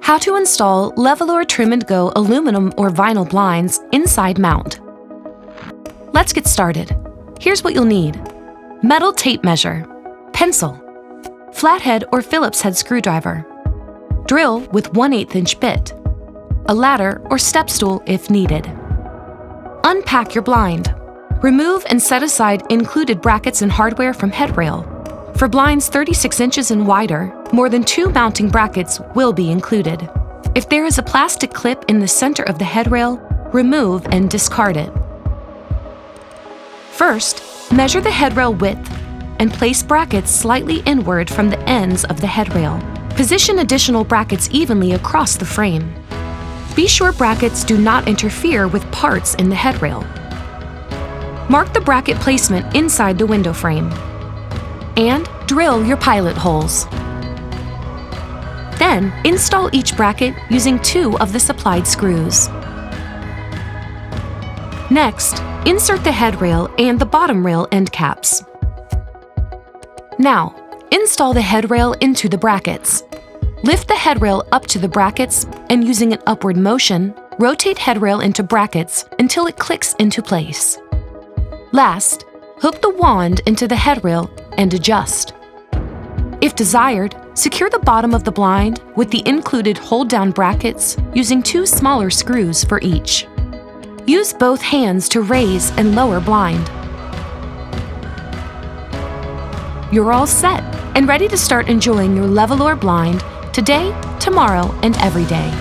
How to install LEVOLOR Trim+Go aluminum or vinyl blinds inside mount. Let's get started. Here's what you'll need: metal tape measure, pencil, flathead or Phillips head screwdriver, drill with 1/8 inch bit, a ladder or step stool if needed. Unpack your blind. Remove and set aside included brackets and hardware from headrail. For blinds 36 inches and wider, more than 2 mounting brackets will be included. If there is a plastic clip in the center of the headrail, remove and discard it. First, measure the headrail width and place brackets slightly inward from the ends of the headrail. Position additional brackets evenly across the frame. Be sure brackets do not interfere with parts in the headrail. Mark the bracket placement inside the window frame. And drill your pilot holes. Then, install each bracket using 2 of the supplied screws. Next, insert the headrail and the bottom rail end caps. Now, install the headrail into the brackets. Lift the headrail up to the brackets and using an upward motion, rotate headrail into brackets until it clicks into place. Last, hook the wand into the headrail and adjust. If desired, secure the bottom of the blind with the included hold-down brackets using 2 smaller screws for each. Use both hands to raise and lower blind. You're all set and ready to start enjoying your LEVOLOR blind today, tomorrow, and every day.